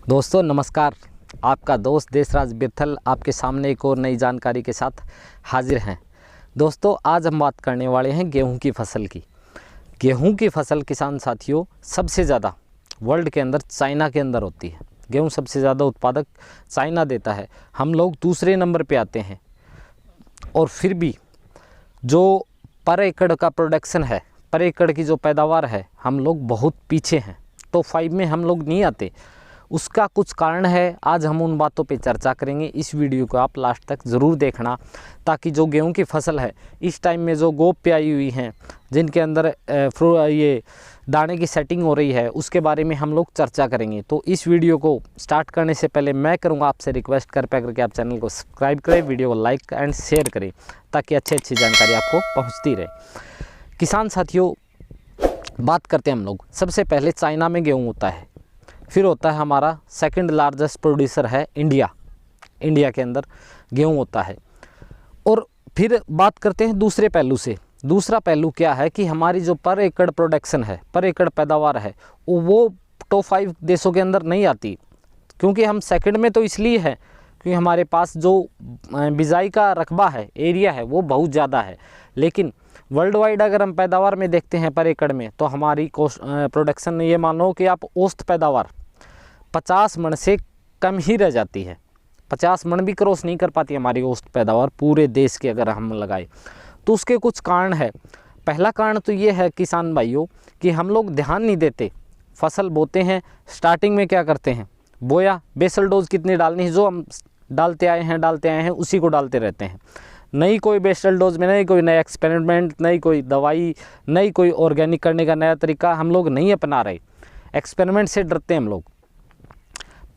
दोस्तों नमस्कार। आपका दोस्त देशराज बिरथल आपके सामने एक और नई जानकारी के साथ हाजिर हैं। दोस्तों आज हम बात करने वाले हैं गेहूं की फसल की। गेहूं की फसल किसान साथियों सबसे ज़्यादा वर्ल्ड के अंदर चाइना के अंदर होती है। गेहूं सबसे ज़्यादा उत्पादक चाइना देता है, हम लोग दूसरे नंबर पे आते हैं। और फिर भी जो पर एकड़ का प्रोडक्शन है, पर एकड़ की जो पैदावार है, हम लोग बहुत पीछे हैं। टॉप 5 में हम लोग नहीं आते। उसका कुछ कारण है, आज हम उन बातों पे चर्चा करेंगे। इस वीडियो को आप लास्ट तक ज़रूर देखना, ताकि जो गेहूं की फसल है इस टाइम में जो गोप पे आई हुई हैं, जिनके अंदर ये दाने की सेटिंग हो रही है, उसके बारे में हम लोग चर्चा करेंगे। तो इस वीडियो को स्टार्ट करने से पहले मैं करूंगा आपसे रिक्वेस्ट करके आप चैनल को सब्सक्राइब करें, वीडियो को लाइक एंड शेयर करें, ताकि अच्छी जानकारी आपको पहुँचती रहे। किसान साथियों बात करते हैं हम लोग। सबसे पहले चाइना में गेहूँ होता है, फिर होता है हमारा सेकंड लार्जेस्ट प्रोड्यूसर है इंडिया। इंडिया के अंदर गेहूं होता है। और फिर बात करते हैं दूसरे पहलू से। दूसरा पहलू क्या है कि हमारी जो पर एकड़ प्रोडक्शन है, पर एकड़ पैदावार है, वो टॉप 5 देशों के अंदर नहीं आती। क्योंकि हम सेकंड में तो इसलिए है क्योंकि हमारे पास जो बिजाई का रकबा है, एरिया है, वो बहुत ज़्यादा है। लेकिन वर्ल्ड वाइड अगर हम पैदावार में देखते हैं पर एकड़ में, तो हमारी प्रोडक्शन ये मानो कि आप औसत पैदावार 50 मन से कम ही रह जाती है। 50 मन भी क्रॉस नहीं कर पाती हमारी औसत पैदावार पूरे देश की अगर हम लगाए तो। उसके कुछ कारण है। पहला कारण तो ये है किसान भाइयों कि हम लोग ध्यान नहीं देते। फसल बोते हैं, स्टार्टिंग में क्या करते हैं, बोया, बेसल डोज कितनी डालनी है, जो हम डालते आए हैं उसी को डालते रहते हैं। नई कोई बेसल डोज में नहीं कोई नया एक्सपेरिमेंट, नई कोई दवाई, नई कोई ऑर्गेनिक करने का नया तरीका हम लोग नहीं अपना रहे। एक्सपेरिमेंट से डरते हैं हम लोग।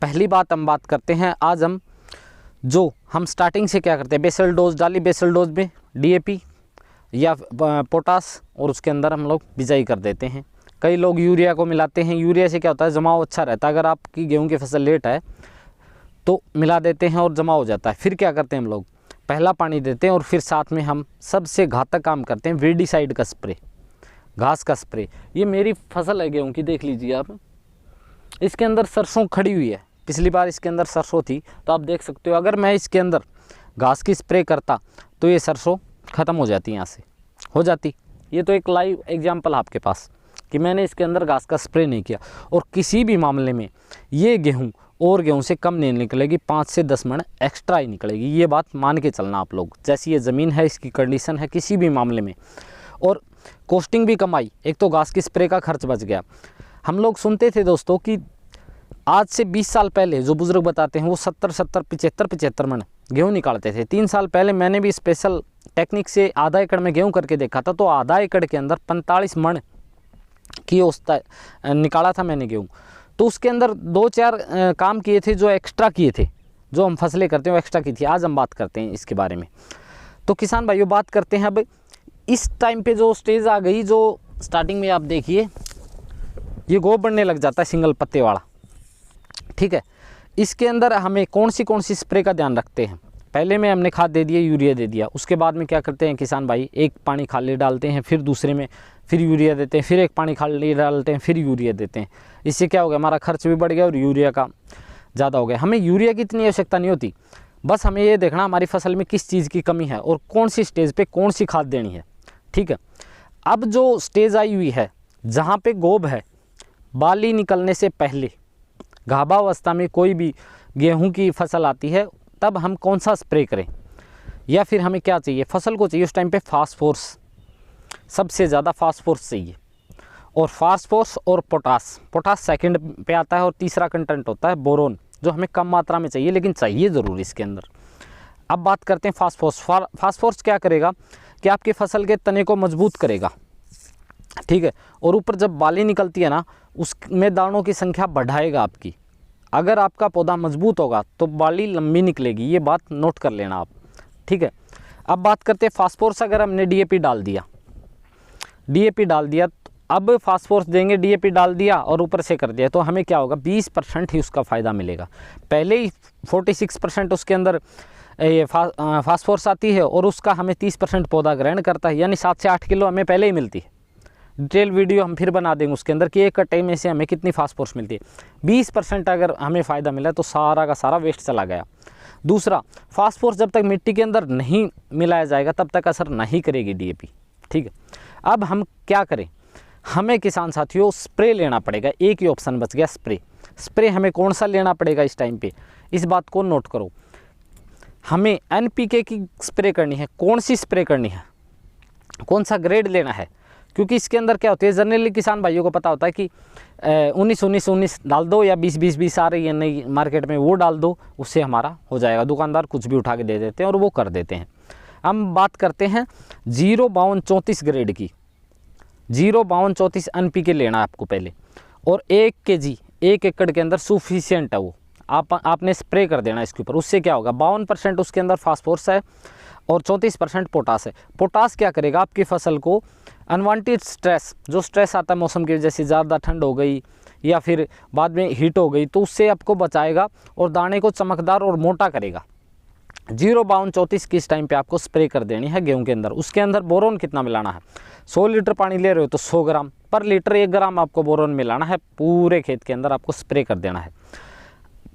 पहली बात हम बात करते हैं आज हम स्टार्टिंग से क्या करते हैं, बेसल डोज डाली, बेसल डोज में डीएपी या पोटास, और उसके अंदर हम लोग बिजाई कर देते हैं। कई लोग यूरिया को मिलाते हैं। यूरिया से क्या होता है, जमाव अच्छा रहता है। अगर आपकी गेहूं की फसल लेट है तो मिला देते हैं और जमा हो जाता है। फिर क्या करते हैं हम लोग, पहला पानी देते हैं और फिर साथ में हम सबसे घातक काम करते हैं, वीडिसाइड का स्प्रे, घास का स्प्रे। ये मेरी फसल है गेहूं की, देख लीजिए आप। इसके अंदर सरसों खड़ी हुई है। पिछली बार इसके अंदर सरसों थी, तो आप देख सकते हो। अगर मैं इसके अंदर घास की स्प्रे करता तो ये सरसों ख़त्म हो जाती, यहाँ से हो जाती। ये तो एक लाइव एग्जांपल आपके पास कि मैंने इसके अंदर घास का स्प्रे नहीं किया। और किसी भी मामले में ये गेहूं और गेहूं से कम नहीं निकलेगी, 5 से 10 मन एक्स्ट्रा ही निकलेगी। ये बात मान के चलना आप लोग। जैसी ये ज़मीन है, इसकी कंडीशन है, किसी भी मामले में। और कॉस्टिंग भी कम आई। एक तो घास की स्प्रे का खर्च बच गया। हम लोग सुनते थे दोस्तों कि आज से 20 साल पहले जो बुज़ुर्ग बताते हैं वो 75 मन गेहूँ निकालते थे। 3 साल पहले मैंने भी स्पेशल टेक्निक से आधा एकड़ में गेहूँ करके देखा था, तो आधा एकड़ के अंदर 45 मन की औसत निकाला था मैंने गेहूँ। तो उसके अंदर 2-4 काम किए थे जो एक्स्ट्रा किए थे, जो हम फसलें करते हैं वो एक्स्ट्रा की थी। आज हम बात करते हैं इसके बारे में। तो किसान भाइयों बात करते हैं अब इस टाइम पे जो स्टेज आ गई, जो स्टार्टिंग में आप देखिए ये गोब बनने लग जाता है, सिंगल पत्ते वाला। ठीक है, इसके अंदर हमें कौन सी स्प्रे का ध्यान रखते हैं। पहले में हमने खाद दे दिया, यूरिया दे दिया। उसके बाद में क्या करते हैं किसान भाई, एक पानी खाली डालते हैं, फिर दूसरे में फिर यूरिया देते हैं, फिर एक पानी खाली डालते हैं, फिर यूरिया देते हैं। इससे क्या हो गया, हमारा खर्च भी बढ़ गया और यूरिया का ज़्यादा हो गया। हमें यूरिया की इतनी आवश्यकता नहीं होती। बस हमें ये देखना हमारी फसल में किस चीज़ की कमी है और कौन सी स्टेज पे कौन सी खाद देनी है। ठीक है, अब जो स्टेज आई हुई है जहाँ पे गोब है, बाली निकलने से पहले, गाभावस्था में कोई भी गेहूं की फसल आती है, तब हम कौन सा स्प्रे करें, या फिर हमें क्या चाहिए, फसल को चाहिए उस टाइम पे फास्फोरस, सबसे ज़्यादा फास्फोरस चाहिए। और फास्फोरस और पोटास सेकंड पे आता है, और तीसरा कंटेंट होता है बोरोन, जो हमें कम मात्रा में चाहिए लेकिन चाहिए ज़रूर इसके अंदर। अब बात करते हैं फास्फोरस। फास्फोरस क्या करेगा कि आपकी फसल के तने को मजबूत करेगा। ठीक है, और ऊपर जब बाली निकलती है ना, उसमें दानों की संख्या बढ़ाएगा आपकी। अगर आपका पौधा मजबूत होगा तो बाली लंबी निकलेगी, ये बात नोट कर लेना आप। ठीक है, अब बात करते हैं फास्फोरस। अगर हमने डीएपी डाल दिया, तो अब फास्फोरस देंगे, डीएपी डाल दिया और ऊपर से कर दिया, तो हमें क्या होगा, 20% ही उसका फ़ायदा मिलेगा। पहले ही 46% उसके अंदर ये फास्फोरस आती है और उसका हमें 30% पौधा ग्रहण करता है, यानी 7 से 8 किलो हमें पहले ही मिलती है। डिटेल वीडियो हम फिर बना देंगे उसके अंदर कि एक कट्टे में से हमें कितनी फास्फोरस मिलती है। 20% अगर हमें फ़ायदा मिला तो सारा का सारा वेस्ट चला गया। दूसरा, फास्फोरस जब तक मिट्टी के अंदर नहीं मिलाया जाएगा तब तक असर नहीं करेगी DAP। ठीक है, अब हम क्या करें, हमें किसान साथियों स्प्रे लेना पड़ेगा। एक ही ऑप्शन बच गया, स्प्रे हमें कौन सा लेना पड़ेगा इस टाइम पे, इस बात को नोट करो। हमें NPK की स्प्रे करनी है। कौन सी स्प्रे करनी है, कौन सा ग्रेड लेना है, क्योंकि इसके अंदर क्या होती है, जनरली किसान भाइयों को पता होता है कि 19-19-19 डाल दो या 20-20-20 आ रही है नई मार्केट में, वो डाल दो, उससे हमारा हो जाएगा। दुकानदार कुछ भी उठा के दे देते हैं और वो कर देते हैं। हम बात करते हैं 0-52-34 ग्रेड की। 0-52-34 NPK लेना है आपको पहले, और 1 kg 1 एकड़ के अंदर सफिशियंट है वो। आपने स्प्रे कर देना इसके ऊपर। उससे क्या होगा, 52% उसके अंदर फास्फोरस है और 34% पोटास है। पोटास क्या करेगा, आपकी फसल को अनवांटेड स्ट्रेस, जो स्ट्रेस आता है मौसम की वजह से, ज़्यादा ठंड हो गई या फिर बाद में हीट हो गई, तो उससे आपको बचाएगा और दाने को चमकदार और मोटा करेगा। 0-52-34 किस टाइम पे आपको स्प्रे कर देनी है गेहूं के अंदर। उसके अंदर बोरोन कितना मिलाना है, 100 लीटर पानी ले रहे हो तो 100 ग्राम पर लीटर 1 ग्राम आपको बोरोन मिलाना है। पूरे खेत के अंदर आपको स्प्रे कर देना है।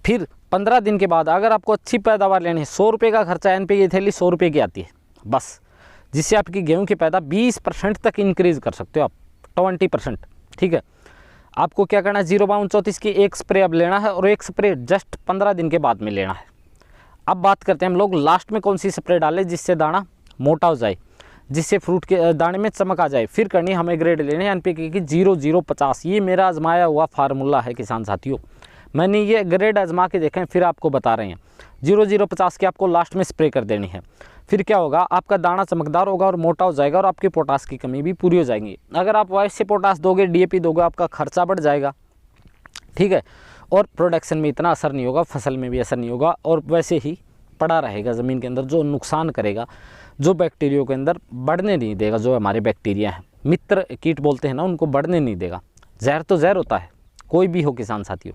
फिर 15 दिन के बाद अगर आपको अच्छी पैदावार लेनी है, 100 रुपये का खर्चा, NPK की थैली 100 रुपये की आती है बस, जिससे आपकी गेहूं की पैदा 20% तक इंक्रीज़ कर सकते हो आप, 20%। ठीक है, आपको क्या करना है, 0-52-34 की एक स्प्रे अब लेना है और एक स्प्रे जस्ट 15 दिन के बाद में लेना है। अब बात करते हैं हम लोग लास्ट में कौन सी स्प्रे डालें जिससे दाना मोटा हो जाए, जिससे फ्रूट के दाने में चमक आ जाए। फिर करनी हमें ग्रेड लेने हैं NPK की 0-0-50। ये मेरा आजमाया हुआ फार्मूला है किसान साथियों, मैंने ये ग्रेड आजमा के देखें, फिर आपको बता रहे हैं। 0-0-50 की आपको लास्ट में स्प्रे कर देनी है। फिर क्या होगा, आपका दाना चमकदार होगा और मोटा हो जाएगा और आपकी पोटास की कमी भी पूरी हो जाएगी। अगर आप वैसे पोटास दोगे, DAP दोगे, आपका खर्चा बढ़ जाएगा। ठीक है, और प्रोडक्शन में इतना असर नहीं होगा, फसल में भी असर नहीं होगा, और वैसे ही पड़ा रहेगा ज़मीन के अंदर, जो नुकसान करेगा, जो बैक्टीरिया के अंदर बढ़ने नहीं देगा। जो हमारे बैक्टीरिया हैं, मित्र कीट बोलते हैं ना, उनको बढ़ने नहीं देगा। जहर तो जहर होता है, कोई भी हो किसान साथियों।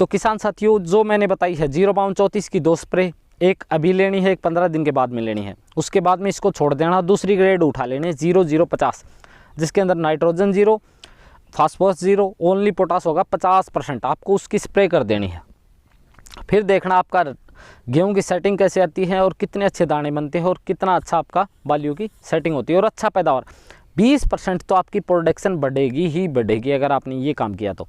तो किसान साथियों, जो मैंने बताई है 0-52-34 की 2 स्प्रे, एक अभी लेनी है, एक 15 दिन के बाद में लेनी है। उसके बाद में इसको छोड़ देना, दूसरी ग्रेड उठा लेनी है 0-0-50, जिसके अंदर नाइट्रोजन 0, फास्फोरस 0, ओनली पोटास होगा 50%। आपको उसकी स्प्रे कर देनी है। फिर देखना आपका गेहूं की सेटिंग कैसे आती है और कितने अच्छे दाने बनते हैं और कितना अच्छा आपका बालियों की सेटिंग होती है और अच्छा पैदावार। 20% तो आपकी प्रोडक्शन बढ़ेगी ही बढ़ेगी अगर आपने ये काम किया तो।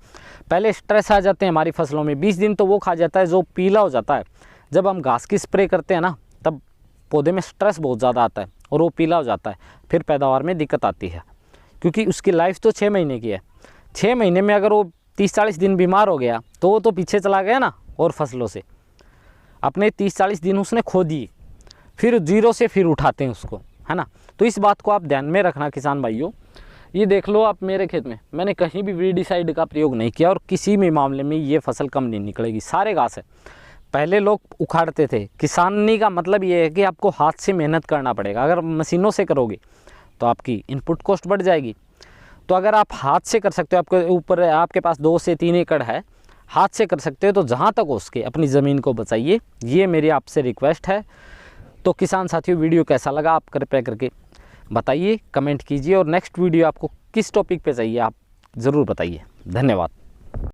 पहले स्ट्रेस आ जाते हैं हमारी फसलों में, 20 दिन तो वो खा जाता है जो पीला हो जाता है। जब हम घास की स्प्रे करते हैं ना, तब पौधे में स्ट्रेस बहुत ज़्यादा आता है और वो पीला हो जाता है। फिर पैदावार में दिक्कत आती है, क्योंकि उसकी लाइफ तो 6 महीने की है। 6 महीने में अगर वो 30-40 दिन बीमार हो गया तो वो तो पीछे चला गया ना, और फसलों से अपने 30-40 दिन उसने खो दिए। फिर 0 से फिर उठाते हैं उसको, है ना। तो इस बात को आप ध्यान में रखना किसान भाइयों। ये देख लो आप मेरे खेत में, मैंने कहीं भी वीडिसाइड का प्रयोग नहीं किया और किसी भी मामले में ये फसल कम नहीं निकलेगी। सारे घास है। पहले लोग उखाड़ते थे। किसानी का मतलब ये है कि आपको हाथ से मेहनत करना पड़ेगा। अगर मशीनों से करोगे तो आपकी इनपुट कॉस्ट बढ़ जाएगी। तो अगर आप हाथ से कर सकते हो, आपके ऊपर आपके पास 2 से 3 एकड़ है, हाथ से कर सकते हो, तो जहाँ तक हो सके अपनी ज़मीन को बचाइए। ये मेरी आपसे रिक्वेस्ट है। तो किसान साथियों, वीडियो कैसा लगा आप कृपया करके बताइए, कमेंट कीजिए, और नेक्स्ट वीडियो आपको किस टॉपिक पे चाहिए आप ज़रूर बताइए। धन्यवाद।